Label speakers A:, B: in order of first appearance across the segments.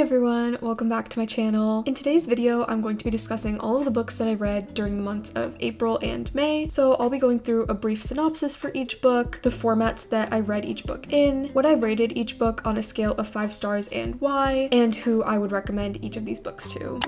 A: everyone, welcome back to my channel. In today's video, I'm going to be discussing all of the books that I read during the months of April and May. So I'll be going through a brief synopsis for each book, the formats that I read each book in, what I rated each book on a scale of 5 stars and why, and who I would recommend each of these books to.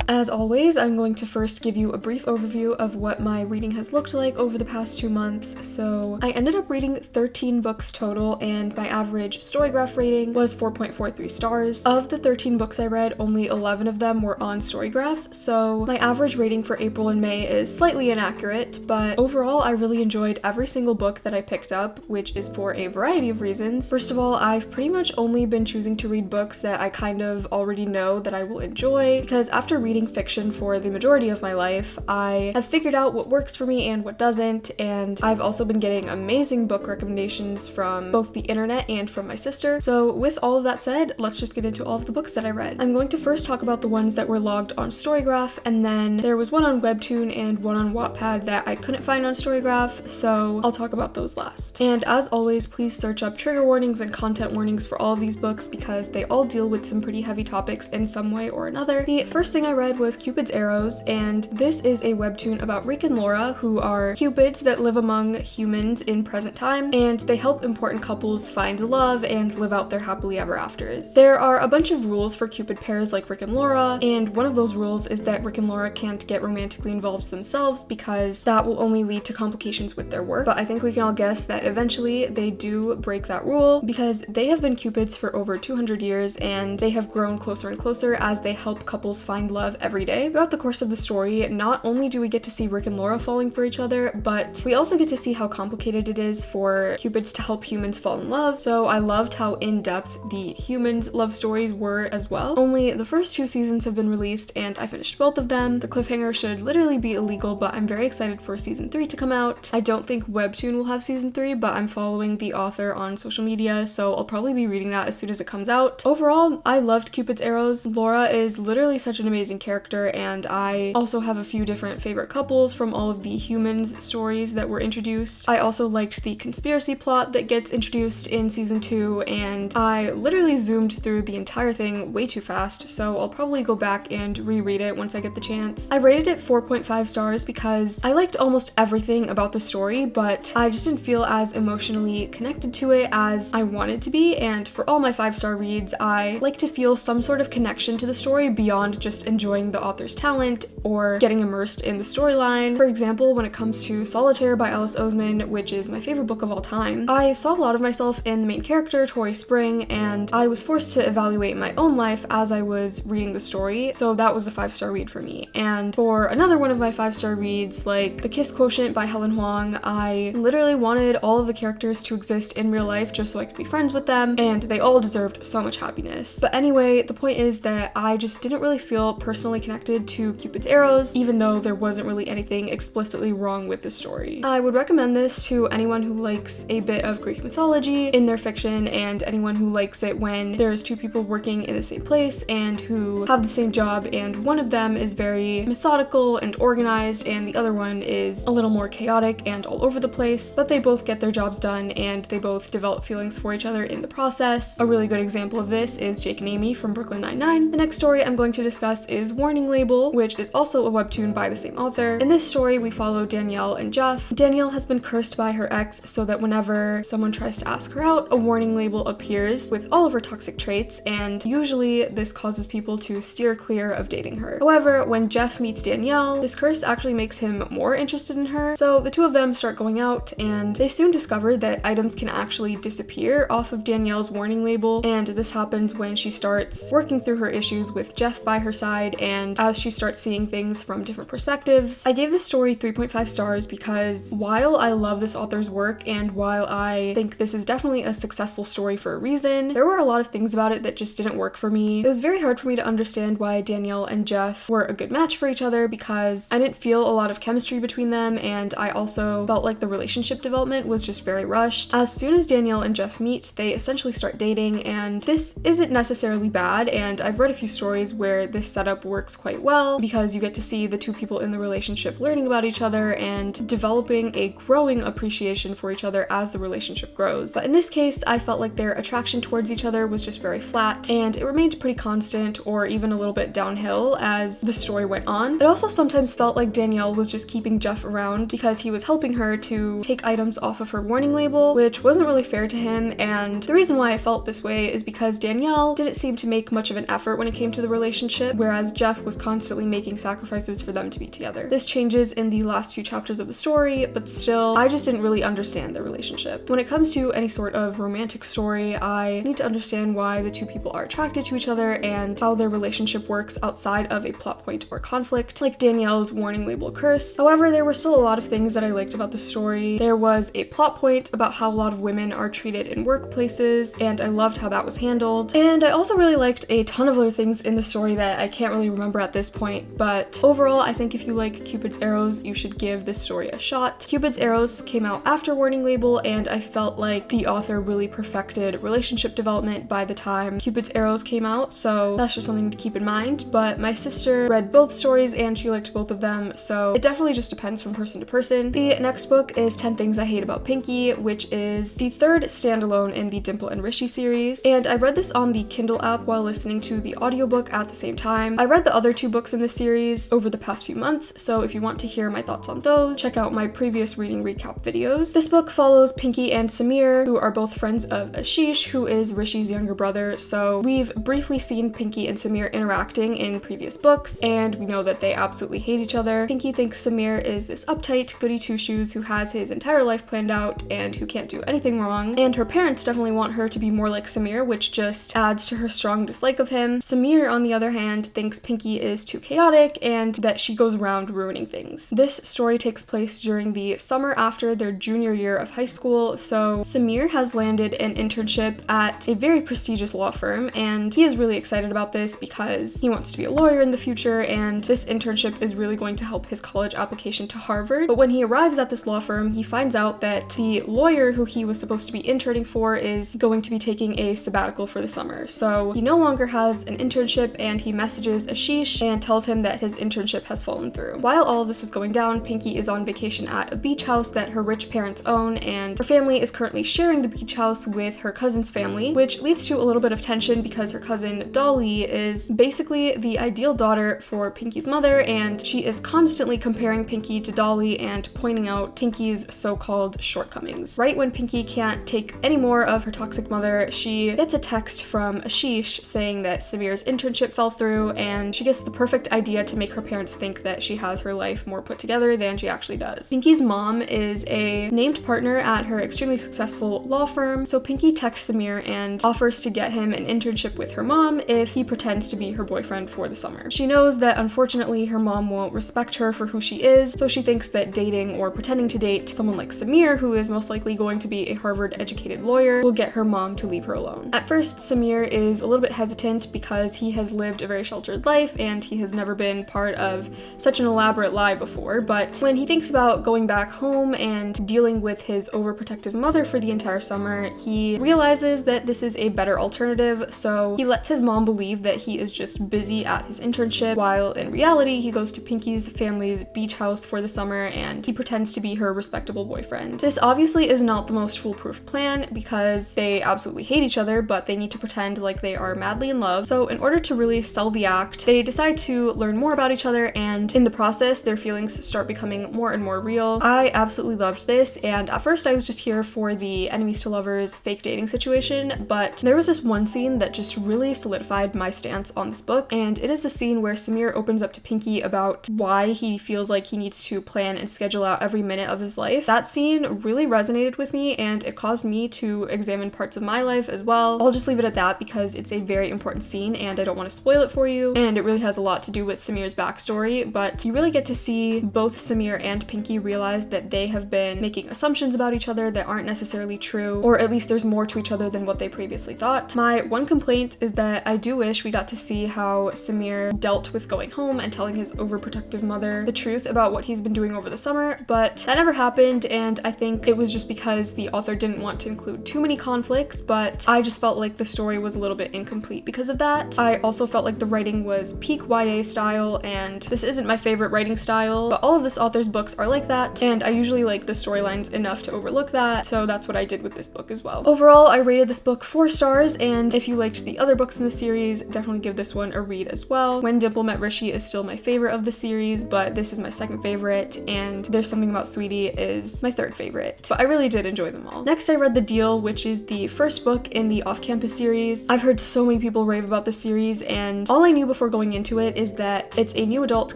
A: As always, I'm going to first give you a brief overview of what my reading has looked like over the past 2 months. So I ended up reading 13 books total, and my average Storygraph rating was 4.43 stars. Of the 13 books I read, only 11 of them were on Storygraph, so my average rating for April and May is slightly inaccurate, but overall I really enjoyed every single book that I picked up, which is for a variety of reasons. First of all, I've pretty much only been choosing to read books that I kind of already know that I will enjoy, because after reading fiction for the majority of my life, I have figured out what works for me and what doesn't, and I've also been getting amazing book recommendations from both the internet and from my sister. So with all of that said, let's just get into all of the books that I read. I'm going to first talk about the ones that were logged on Storygraph, and then there was one on Webtoon and one on Wattpad that I couldn't find on Storygraph, so I'll talk about those last. And as always, please search up trigger warnings and content warnings for all of these books because they all deal with some pretty heavy topics in some way or another. The first thing I read was Cupids Arrows, and this is a webtoon about Rick and Laura, who are cupids that live among humans in present time, and they help important couples find love and live out their happily ever afters. There are a bunch of rules for cupid pairs like Rick and Laura, and one of those rules is that Rick and Laura can't get romantically involved themselves because that will only lead to complications with their work. But I think we can all guess that eventually they do break that rule because they have been cupids for over 200 years, and they have grown closer and closer as they help couples find love every day. Throughout the course of the story, not only do we get to see Rick and Laura falling for each other, but we also get to see how complicated it is for cupids to help humans fall in love. So I loved how in-depth the humans' love stories were as well. Only the first 2 seasons have been released, and I finished both of them. The cliffhanger should literally be illegal, but I'm very excited for season 3 to come out. I don't think Webtoon will have season 3, but I'm following the author on social media, so I'll probably be reading that as soon as it comes out. Overall, I loved Cupid's Arrows. Laura is literally such an amazing character, and I also have a few different favorite couples from all of the humans stories that were introduced. I also liked the conspiracy plot that gets introduced in season 2, and I literally zoomed through the entire thing way too fast, so I'll probably go back and reread it once I get the chance. I rated it 4.5 stars because I liked almost everything about the story, but I just didn't feel as emotionally connected to it as I wanted to be, and for all my 5-star reads, I like to feel some sort of connection to the story beyond just enjoying the author's talent or getting immersed in the storyline. For example, when it comes to Solitaire by Alice Oseman, which is my favorite book of all time, I saw a lot of myself in the main character, Tori Spring, and I was forced to evaluate my own life as I was reading the story, so that was a 5-star read for me. And for another one of my 5-star reads, like The Kiss Quotient by Helen Huang, I literally wanted all of the characters to exist in real life just so I could be friends with them, and they all deserved so much happiness. But anyway, the point is that I just didn't really feel personally connected to Cupid's Arrows, even though there wasn't really anything explicitly wrong with the story. I would recommend this to anyone who likes a bit of Greek mythology in their fiction, and anyone who likes it when there's 2 people working in the same place and who have the same job, and one of them is very methodical and organized and the other one is a little more chaotic and all over the place, but they both get their jobs done and they both develop feelings for each other in the process. A really good example of this is Jake and Amy from Brooklyn Nine-Nine. The next story I'm going to discuss is Warning Label, which is also a webtoon by the same author. In this story, we follow Danielle and Jeff. Danielle has been cursed by her ex, so that whenever someone tries to ask her out, a warning label appears with all of her toxic traits, and usually this causes people to steer clear of dating her. However, when Jeff meets Danielle, this curse actually makes him more interested in her, so the 2 of them start going out, and they soon discover that items can actually disappear off of Danielle's warning label, and this happens when she starts working through her issues with Jeff by her side, and as she starts seeing things from different perspectives. I gave this story 3.5 stars because while I love this author's work and while I think this is definitely a successful story for a reason, there were a lot of things about it that just didn't work for me. It was very hard for me to understand why Danielle and Jeff were a good match for each other because I didn't feel a lot of chemistry between them, and I also felt like the relationship development was just very rushed. As soon as Danielle and Jeff meet, they essentially start dating, and this isn't necessarily bad, and I've read a few stories where this setup works quite well because you get to see the two people in the relationship learning about each other and developing a growing appreciation for each other as the relationship grows. But in this case, I felt like their attraction towards each other was just very flat, and it remained pretty constant or even a little bit downhill as the story went on. It also sometimes felt like Danielle was just keeping Jeff around because he was helping her to take items off of her warning label, which wasn't really fair to him, and the reason why I felt this way is because Danielle didn't seem to make much of an effort when it came to the relationship, whereas Jeff was constantly making sacrifices for them to be together. This changes in the last few chapters of the story, but still, I just didn't really understand their relationship. When it comes to any sort of romantic story, I need to understand why the two people are attracted to each other and how their relationship works outside of a plot point or conflict, like Danielle's warning label curse. However, there were still a lot of things that I liked about the story. There was a plot point about how a lot of women are treated in workplaces, and I loved how that was handled. And I also really liked a ton of other things in the story that I can't really remember at this point, but overall, I think if you like Cupid's Arrows, you should give this story a shot. Cupid's Arrows came out after Warning Label, and I felt like the author really perfected relationship development by the time Cupid's Arrows came out, so that's just something to keep in mind. But my sister read both stories and she liked both of them, so it definitely just depends from person to person. The next book is 10 Things I Hate About Pinkie, which is the third standalone in the Dimple and Rishi series, and I read this on the Kindle app while listening to the audiobook at the same time. I read the other two books in the series over the past few months, so if you want to hear my thoughts on those, check out my previous reading recap videos. This book follows Pinkie and Samir, who are both friends of Ashish, who is Rishi's younger brother, so we've briefly seen Pinkie and Samir interacting in previous books, and we know that they absolutely hate each other. Pinkie thinks Samir is this uptight, goody two-shoes who has his entire life planned out and who can't do anything wrong, and her parents definitely want her to be more like Samir, which just adds to her strong dislike of him. Samir, on the other hand, thinks Pinkie is too chaotic and that she goes around ruining things. This story takes place during the summer after their junior year of high school, so Samir has landed an internship at a very prestigious law firm, and he is really excited about this because he wants to be a lawyer in the future, and this internship is really going to help his college application to Harvard. But when he arrives at this law firm, he finds out that the lawyer who he was supposed to be interning for is going to be taking a sabbatical for the summer. So he no longer has an internship, and he messages Ashish and tells him that his internship has fallen through. While all of this is going down, Pinkie is on vacation at a beach house that her rich parents own, and her family is currently sharing the beach house with her cousin's family, which leads to a little bit of tension because her cousin Dolly is basically the ideal daughter for Pinkie's mother, and she is constantly comparing Pinkie to Dolly and pointing out Pinkie's so-called shortcomings. Right when Pinkie can't take any more of her toxic mother, she gets a text from Ashish saying that Samir's internship fell through, and she gets the perfect idea to make her parents think that she has her life more put together than she actually does. Pinkie's mom is a named partner at her extremely successful law firm, so Pinkie texts Samir and offers to get him an internship with her mom if he pretends to be her boyfriend for the summer. She knows that unfortunately her mom won't respect her for who she is, so she thinks that dating or pretending to date someone like Samir, who is most likely going to be a Harvard-educated lawyer, will get her mom to leave her alone. At first, Samir is a little bit hesitant because he has lived a very sheltered life and he has never been part of such an elaborate lie before, but when he thinks about going back home and dealing with his overprotective mother for the entire summer, he realizes that this is a better alternative, so he lets his mom believe that he is just busy at his internship, while in reality he goes to Pinkie's family's beach house for the summer and he pretends to be her respectable boyfriend. This obviously is not the most foolproof plan because they absolutely hate each other, but they need to pretend like they are madly in love, so in order to really sell the act, they decide to learn more about each other, and in the process their feelings start becoming more and more real. I absolutely loved this, and at first I was just here for the enemies to lovers fake dating situation, but there was this one scene that just really solidified my stance on this book, and it is the scene where Samir opens up to Pinkie about why he feels like he needs to plan and schedule out every minute of his life. That scene really resonated with me, and it caused me to examine parts of my life as well. I'll just leave it at that because it's a very important scene and I don't want to spoil it for you, and it really has a lot to do with Samir's backstory, but you really get to see both Samir and Pinkie realize that they have been making assumptions about each other that aren't necessarily true, or at least there's more to each other than what they previously thought. My one complaint is that I do wish we got to see how Samir dealt with going home and telling his overprotective mother the truth about what he's been doing over the summer, but that never happened, and I think it was just because the author didn't want to include too many conflicts, but I just felt like the story was a little bit incomplete because of that. I also felt like the writing was was peak YA style, and this isn't my favorite writing style, but all of this author's books are like that, and I usually like the storylines enough to overlook that, so that's what I did with this book as well. Overall, I rated this book 4 stars, and if you liked the other books in the series, definitely give this one a read as well. When Dimple Met Rishi is still my favorite of the series, but this is my second favorite, and There's Something About Sweetie is my third favorite, but I really did enjoy them all. Next, I read The Deal, which is the first book in the Off-Campus series. I've heard so many people rave about this series, and all I knew before going into it is that it's a new adult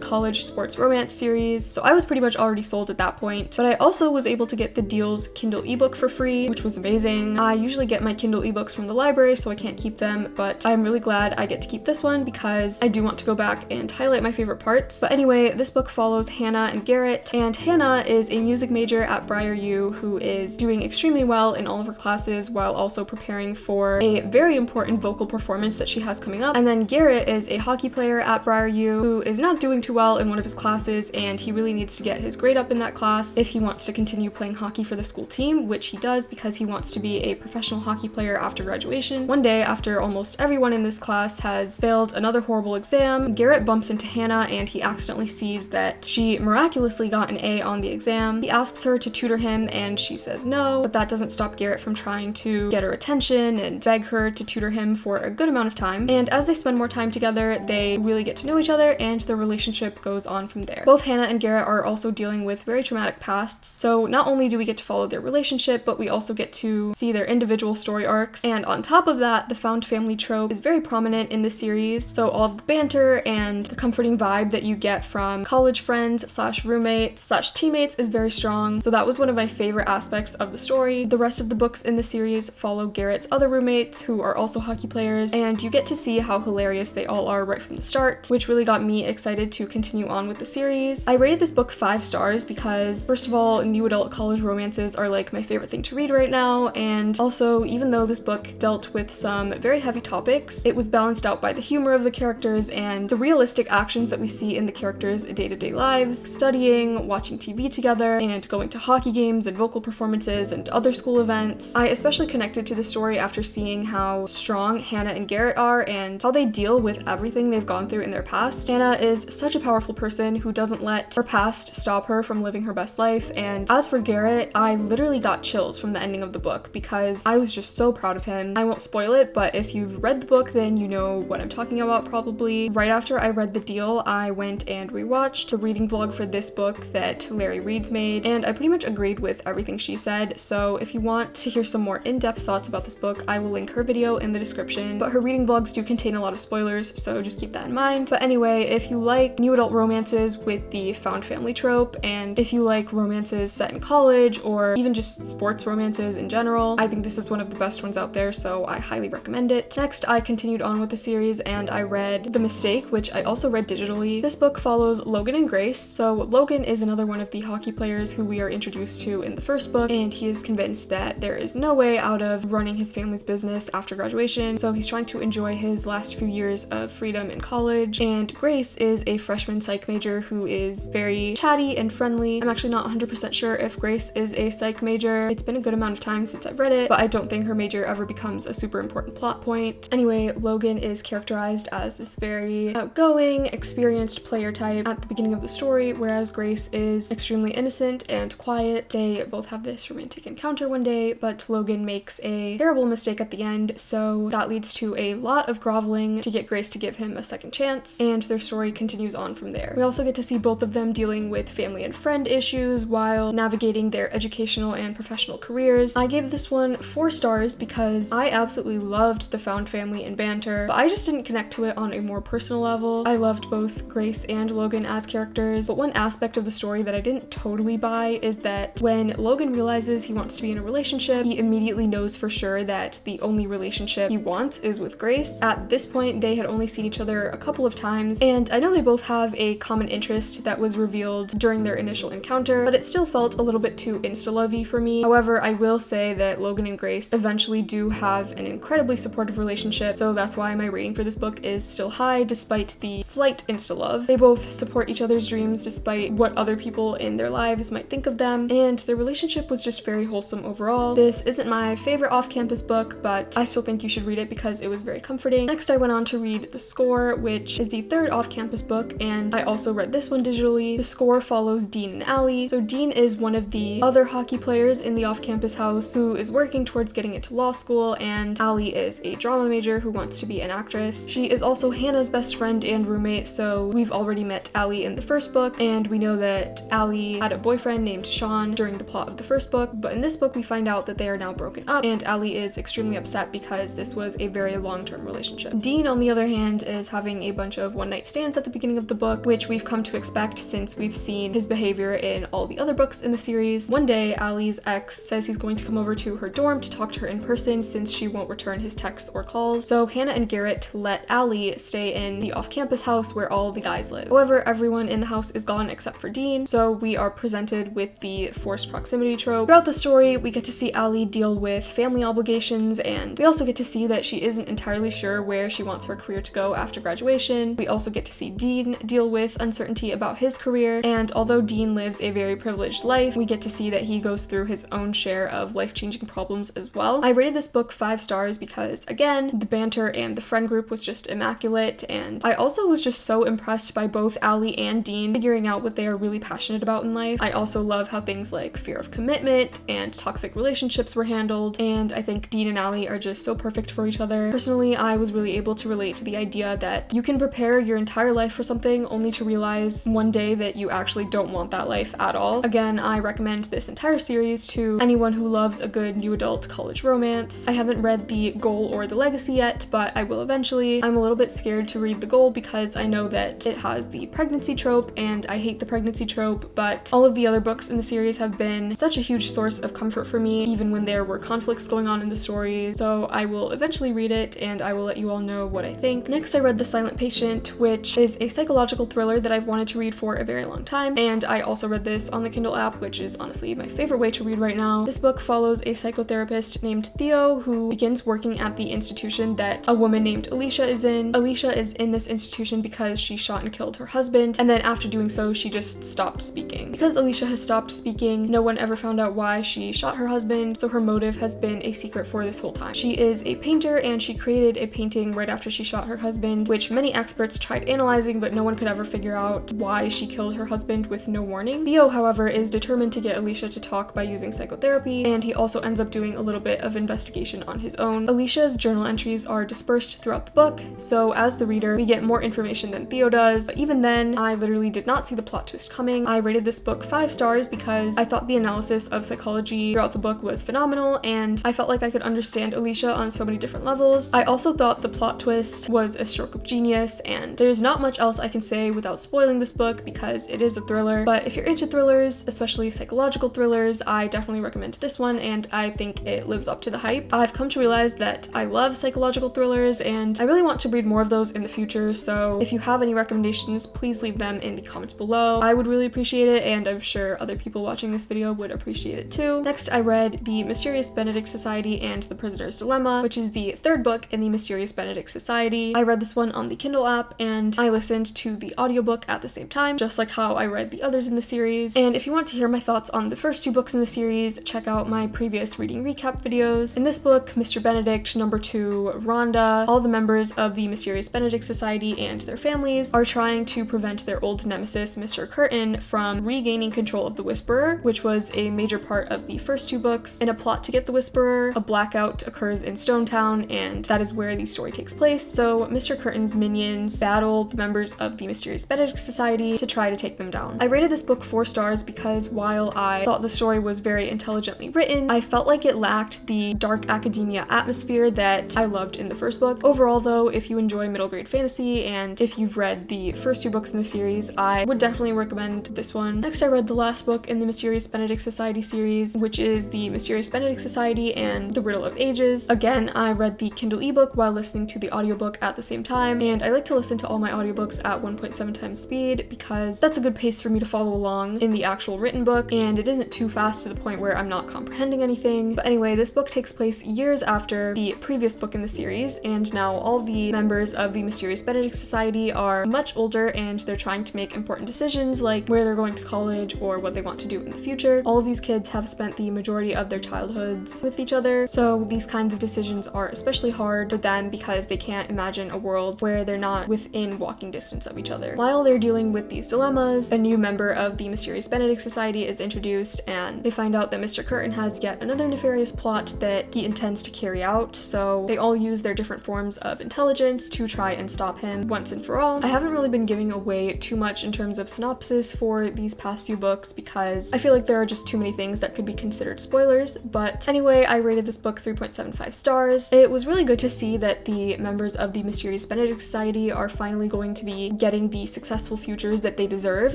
A: college sports romance series, so I was pretty much already sold at that point, but I also was able to get The Deal's Kindle ebook for free, which was amazing. I usually get my Kindle ebooks from the library, so I can't keep them, but I'm really glad I get to keep this one because I do want to go back and highlight my favorite parts. But anyway, this book follows Hannah and Garrett, and Hannah is a music major at Briar U who is doing extremely well in all of her classes while also preparing for a very important vocal performance that she has coming up. And then Garrett is a hockey player at Briar U who is not doing too well in one of his classes, and he really needs to get his grade up in that class if he wants to continue playing hockey for the school team, which he does because he wants to be a professional hockey player after graduation. One day, after almost everyone in this class has failed another horrible exam, Garrett bumps into Hannah and he accidentally sees that she miraculously got an A on the exam. He asks her to tutor him and she says no, but that doesn't stop Garrett from trying to get her attention and beg her to tutor him for a good amount of time. And as they spend more time together, they really get to know each other and their relationship goes on from there. Both Hannah and Garrett are also dealing with very traumatic pasts, so not only do we get to follow their relationship, but we also get to see their individual story arcs. And on top of that, the found family trope is very prominent in this series, so all of the banter and the comforting vibe that you get from college friends slash roommates slash teammates is very strong, so that was one of my favorite aspects of the story. The rest of the books in the series follow Garrett's other roommates who are also hockey players, and you get to see how hilarious they all are right from the start, which really got me excited to continue on with the series. I rated this book 5 stars because, first of all, new adult college romances are like my favorite thing to read right now, and also, even though this book dealt with some very heavy topics, it was balanced out by the humor of the characters and the realistic actions that we see in the characters' day-to-day lives, studying, watching TV together, and going to hockey games and vocal performances and other school events. I especially connected to the story after seeing how strong Hannah and Garrett are and how they deal with everything they've gone through in their past. Hannah is such a powerful person who doesn't let her past stop her from living her best life, and as for Garrett, I literally got chills from the ending of the book because I was just so proud of him. I won't spoil it, but if you've read the book, then you know what I'm talking about probably. Right after I read The Deal, I went and rewatched the reading vlog for this book that Larry Reed's made, and I pretty much agreed with everything she said, so if you want to hear some more in-depth thoughts about this book, I will link her video in the description, but her reading vlogs do contain a lot of spoilers, so just keep that in mind. But anyway, if you like new adult romances with the found family trope, and if you like romances set in college, or even just sports romances in general, I think this is one of the best ones out there, so I highly recommend it. Next, I continued on with the series and I read The Mistake, which I also read digitally. This book follows Logan and Grace. So Logan is another one of the hockey players who we are introduced to in the first book, and he is convinced that there is no way out of running his family's business after graduation, so he's trying to enjoy his last few years of freedom in college. And Grace is a freshman psych major who is very chatty and friendly. I'm actually not 100% sure if Grace is a psych major. It's been a good amount of time since I've read it, but I don't think her major ever becomes a super important plot point. Anyway, Logan is characterized as this very outgoing, experienced player type at the beginning of the story, whereas Grace is extremely innocent and quiet. They both have this romantic encounter one day, but Logan makes a terrible mistake at the end, so that leads to a lot of groveling to get Grace to give him a second chance, and their story continues on from there. We also get to see both of them dealing with family and friend issues while navigating their educational and professional careers. I gave this one 4 stars because I absolutely loved the found family and banter, but I just didn't connect to it on a more personal level. I loved both Grace and Logan as characters, but one aspect of the story that I didn't totally buy is that when Logan realizes he wants to be in a relationship, he immediately knows for sure that the only relationship he wants is with Grace. At this point, they had only seen each other a couple of times, and I know they both have a common interest that was revealed during their initial encounter, but it still felt a little bit too insta-lovey for me. However, I will say that Logan and Grace eventually do have an incredibly supportive relationship, so that's why my rating for this book is still high despite the slight insta-love. They both support each other's dreams despite what other people in their lives might think of them, and their relationship was just very wholesome overall. This isn't my favorite off-campus book, but I still think you should read it because it was very comforting. Next, I went on to read The Score, Score, which is the third off-campus book, and I also read this one digitally. The Score follows Dean and Allie. So Dean is one of the other hockey players in the off-campus house who is working towards getting into law school, and Allie is a drama major who wants to be an actress. She is also Hannah's best friend and roommate, so we've already met Allie in the first book, and we know that Allie had a boyfriend named Sean during the plot of the first book, but in this book we find out that they are now broken up, and Allie is extremely upset because this was a very long-term relationship. Dean, on the other hand, is having a bunch of one-night stands at the beginning of the book, which we've come to expect since we've seen his behavior in all the other books in the series. One day, Allie's ex says he's going to come over to her dorm to talk to her in person since she won't return his texts or calls, so Hannah and Garrett let Allie stay in the off-campus house where all the guys live. However, everyone in the house is gone except for Dean, so we are presented with the forced proximity trope. Throughout the story, we get to see Allie deal with family obligations, and we also get to see that she isn't entirely sure where she wants her career to go after graduation. We also get to see Dean deal with uncertainty about his career, and although Dean lives a very privileged life, we get to see that he goes through his own share of life-changing problems as well. I rated this book 5 stars because, again, the banter and the friend group was just immaculate, and I also was just so impressed by both Allie and Dean figuring out what they are really passionate about in life. I also love how things like fear of commitment and toxic relationships were handled, and I think Dean and Allie are just so perfect for each other. Personally, I was really able to relate to the idea that you can prepare your entire life for something only to realize one day that you actually don't want that life at all. Again, I recommend this entire series to anyone who loves a good new adult college romance. I haven't read The Goal or The Legacy yet, but I will eventually. I'm a little bit scared to read The Goal because I know that it has the pregnancy trope, and I hate the pregnancy trope, but all of the other books in the series have been such a huge source of comfort for me, even when there were conflicts going on in the story, so I will eventually read it, and I will let you all know what I think. Next, I read The Silent Patient, which is a psychological thriller that I've wanted to read for a very long time, and I also read this on the Kindle app, which is honestly my favorite way to read right now. This book follows a psychotherapist named Theo who begins working at the institution that a woman named Alicia is in. Alicia is in this institution because she shot and killed her husband, and then after doing so, she just stopped speaking. Because Alicia has stopped speaking, no one ever found out why she shot her husband, so her motive has been a secret for this whole time. She is a painter, and she created a painting right after she shot her husband, which many experts tried analyzing, but no one could ever figure out why she killed her husband with no warning. Theo, however, is determined to get Alicia to talk by using psychotherapy, and he also ends up doing a little bit of investigation on his own. Alicia's journal entries are dispersed throughout the book, so as the reader, we get more information than Theo does, but even then, I literally did not see the plot twist coming. I rated this book 5 stars because I thought the analysis of psychology throughout the book was phenomenal, and I felt like I could understand Alicia on so many different levels. I also thought the plot twist was a stroke of genius, and there's not much else I can say without spoiling this book because it is a thriller, but if you're into thrillers, especially psychological thrillers, I definitely recommend this one, and I think it lives up to the hype. I've come to realize that I love psychological thrillers, and I really want to read more of those in the future, so if you have any recommendations, please leave them in the comments below. I would really appreciate it, and I'm sure other people watching this video would appreciate it too. Next, I read The Mysterious Benedict Society and the Prisoner's Dilemma, which is the third book in the Mysterious Benedict Society. I read this one on the Kindle app, and I listened to the audiobook at the same time, just like how I read the others in the series. And if you want to hear my thoughts on the first 2 books in the series, check out my previous reading recap videos. In this book, Mr. Benedict, number 2, Rhonda, all the members of the Mysterious Benedict Society and their families are trying to prevent their old nemesis, Mr. Curtin, from regaining control of the Whisperer, which was a major part of the first 2 books. In a plot to get the Whisperer, a blackout occurs in Stonetown, and that is where the story takes place, so Mr. Curtin's minions battle the members of the Mysterious Benedict Society to try to take them down. I rated this book 4 stars because while I thought the story was very intelligently written, I felt like it lacked the dark academia atmosphere that I loved in the first book. Overall though, if you enjoy middle grade fantasy and if you've read the first 2 books in the series, I would definitely recommend this one. Next, I read the last book in the Mysterious Benedict Society series, which is the Mysterious Benedict Society and the Riddle of Ages. Again, I read the Kindle ebook while listening to the audiobook at the same time, and I like to listen to all my audiobooks at 1.7 times speed because that's a good pace for me to follow along in the actual written book, and it isn't too fast to the point where I'm not comprehending anything. But anyway, this book takes place years after the previous book in the series, and now all the members of the Mysterious Benedict Society are much older, and they're trying to make important decisions like where they're going to college or what they want to do in the future. All of these kids have spent the majority of their childhoods with each other, so these kinds of decisions are especially hard for them because they can't imagine a world world where they're not within walking distance of each other. While they're dealing with these dilemmas, a new member of the mysterious Benedict Society is introduced, and they find out that Mr. Curtin has yet another nefarious plot that he intends to carry out, so they all use their different forms of intelligence to try and stop him once and for all. I haven't really been giving away too much in terms of synopsis for these past few books because I feel like there are just too many things that could be considered spoilers, but anyway, I rated this book 3.75 stars. It was really good to see that the members of the Mysterious Benedict Society are finally going to be getting the successful futures that they deserve,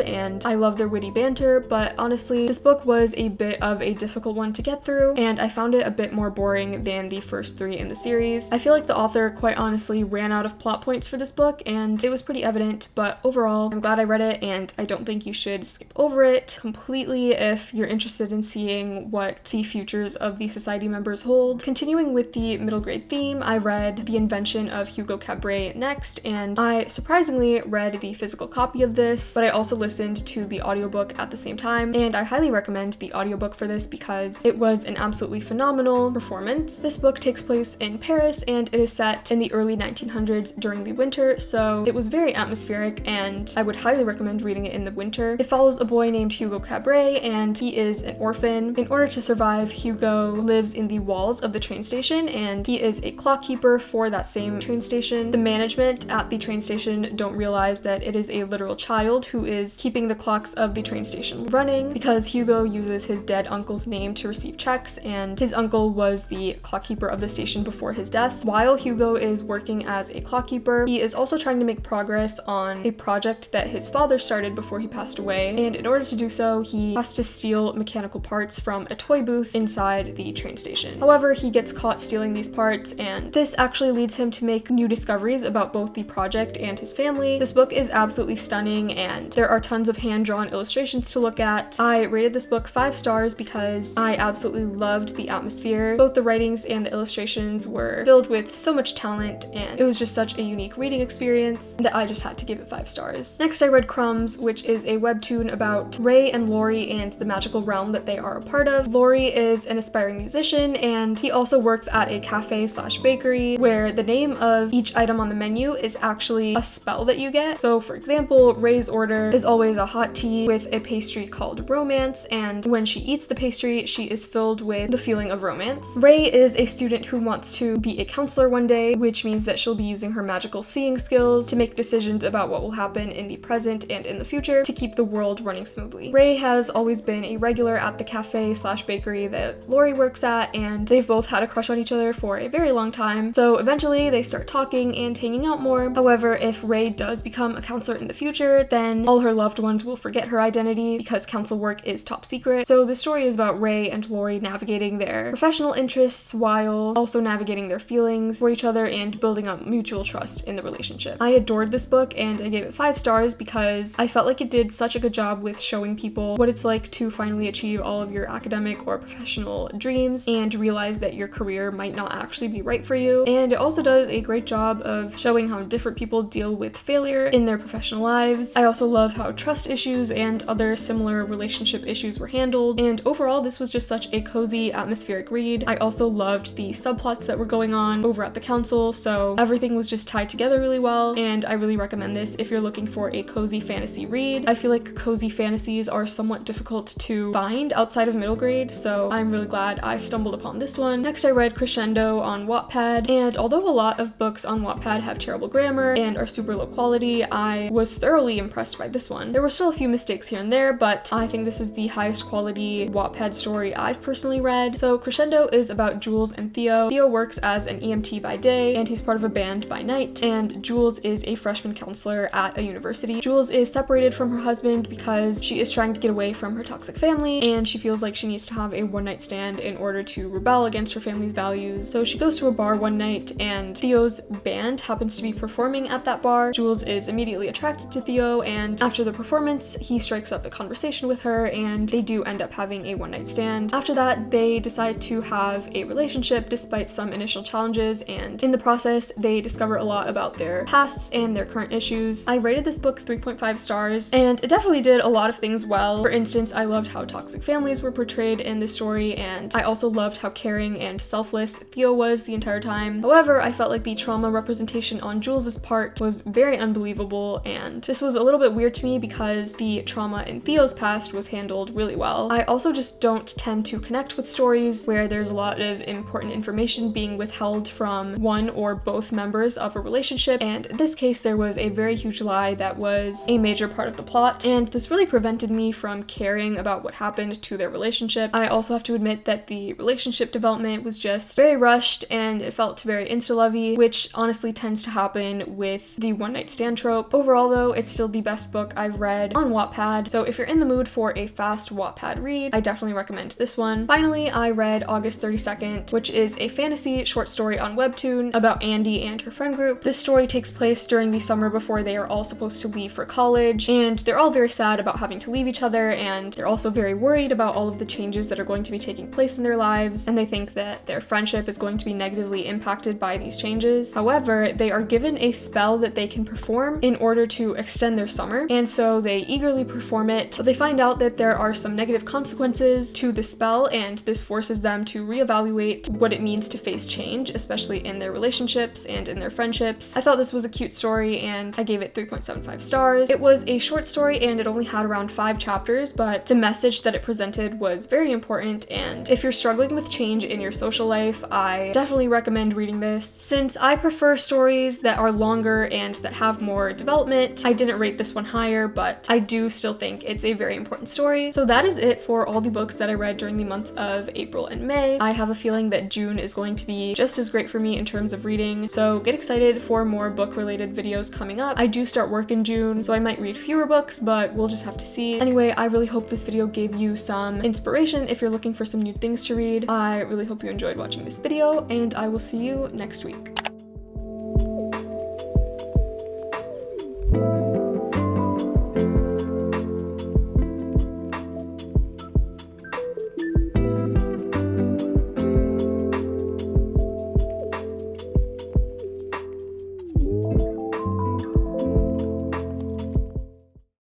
A: and I love their witty banter, but honestly, this book was a bit of a difficult one to get through, and I found it a bit more boring than the first 3 in the series. I feel like the author quite honestly ran out of plot points for this book, and it was pretty evident, but overall, I'm glad I read it, and I don't think you should skip over it completely if you're interested in seeing what the futures of the society members hold. Continuing with the middle grade theme, I read The Invention of Hugo Cabre next, and I surprisingly read the physical copy of this, but I also listened to the audiobook at the same time, and I highly recommend the audiobook for this because it was an absolutely phenomenal performance. This book takes place in Paris, and it is set in the early 1900s during the winter, so it was very atmospheric, and I would highly recommend reading it in the winter. It follows a boy named Hugo Cabre, and he is an orphan. In order to survive, Hugo lives in the walls of the train station, and he is a clock keeper for that same train station. The management at the train station don't realize that it is a literal child who is keeping the clocks of the train station running because Hugo uses his dead uncle's name to receive checks, and his uncle was the clock keeper of the station before his death. While Hugo is working as a clock keeper, he is also trying to make progress on a project that his father started before he passed away, and in order to do so, he has to steal mechanical parts from a toy booth inside the train station. However, he gets caught stealing these parts, and this actually leads him to make new discoveries about both the project and his family. This book is absolutely stunning, and there are tons of hand-drawn illustrations to look at. I rated this book 5 stars because I absolutely loved the atmosphere. Both the writings and the illustrations were filled with so much talent, and it was just such a unique reading experience that I just had to give it 5 stars. Next, I read Crumbs, which is a webtoon about Ray and Lori and the magical realm that they are a part of. Lori is an aspiring musician, and he also works at a cafe/bakery where the name of each item on the menu is actually a spell that you get. So for example, Ray's order is always a hot tea with a pastry called romance, and when she eats the pastry, she is filled with the feeling of romance. Ray is a student who wants to be a counselor one day, which means that she'll be using her magical seeing skills to make decisions about what will happen in the present and in the future to keep the world running smoothly. Ray has always been a regular at the cafe/bakery that Lori works at, and they've both had a crush on each other for a very long time, so eventually they start talking and hanging out more. However, if Ray does become a counselor in the future, then all her loved ones will forget her identity because council work is top secret. So the story is about Ray and Lori navigating their professional interests while also navigating their feelings for each other and building up mutual trust in the relationship. I adored this book, and I gave it 5 stars because I felt like it did such a good job with showing people what it's like to finally achieve all of your academic or professional dreams and realize that your career might not actually be right for you. And it also does a great job of showing how different people deal with failure in their professional lives. I also love how trust issues and other similar relationship issues were handled, and overall this was just such a cozy, atmospheric read. I also loved the subplots that were going on over at the council, so everything was just tied together really well, and I really recommend this if you're looking for a cozy fantasy read. I feel like cozy fantasies are somewhat difficult to find outside of middle grade, so I'm really glad I stumbled upon this one. Next, I read Crescendo on Wattpad, and although a lot of books on Wattpad have terrible grammar and are super low quality, I was thoroughly impressed by this one. There were still a few mistakes here and there, but I think this is the highest quality Wattpad story I've personally read. So Crescendo is about Jules and Theo. Theo works as an EMT by day, and he's part of a band by night, and Jules is a freshman counselor at a university. Jules is separated from her husband because she is trying to get away from her toxic family, and she feels like she needs to have a one-night stand in order to rebel against her family's values. So she goes to a bar one night, and Theo's band happens to be performing at that bar. Jules is immediately attracted to Theo, and after the performance, he strikes up a conversation with her, and they do end up having a one-night stand. After that, they decide to have a relationship despite some initial challenges, and in the process, they discover a lot about their pasts and their current issues. I rated this book 3.5 stars, and it definitely did a lot of things well. For instance, I loved how toxic families were portrayed in this story, and I also loved how caring and selfless Theo was the entire time. However, I felt like the trauma representation representation on Jules's part was very unbelievable, and this was a little bit weird to me because the trauma in Theo's past was handled really well. I also just don't tend to connect with stories where there's a lot of important information being withheld from one or both members of a relationship, and in this case there was a very huge lie that was a major part of the plot, and this really prevented me from caring about what happened to their relationship. I also have to admit that the relationship development was just very rushed and it felt very insta-lovey, which honestly tends to happen with the one night stand trope. Overall though, it's still the best book I've read on Wattpad, so if you're in the mood for a fast Wattpad read, I definitely recommend this one. Finally, I read August 32nd, which is a fantasy short story on Webtoon about Andy and her friend group. This story takes place during the summer before they are all supposed to leave for college, and they're all very sad about having to leave each other, and they're also very worried about all of the changes that are going to be taking place in their lives, and they think that their friendship is going to be negatively impacted by these changes. However, they are given a spell that they can perform in order to extend their summer, and so they eagerly perform it, but they find out that there are some negative consequences to the spell, and this forces them to reevaluate what it means to face change, especially in their relationships and in their friendships. I thought this was a cute story and I gave it 3.75 stars. It was a short story and it only had around 5 chapters, but the message that it presented was very important, and if you're struggling with change in your social life, I definitely recommend reading this. Since I prefer stories that are longer and that have more development, I didn't rate this one higher, but I do still think it's a very important story. So that is it for all the books that I read during the months of April and May. I have a feeling that June is going to be just as great for me in terms of reading, so get excited for more book-related videos coming up. I do start work in June, so I might read fewer books, but we'll just have to see. Anyway, I really hope this video gave you some inspiration if you're looking for some new things to read. I really hope you enjoyed watching this video, and I will see you next week.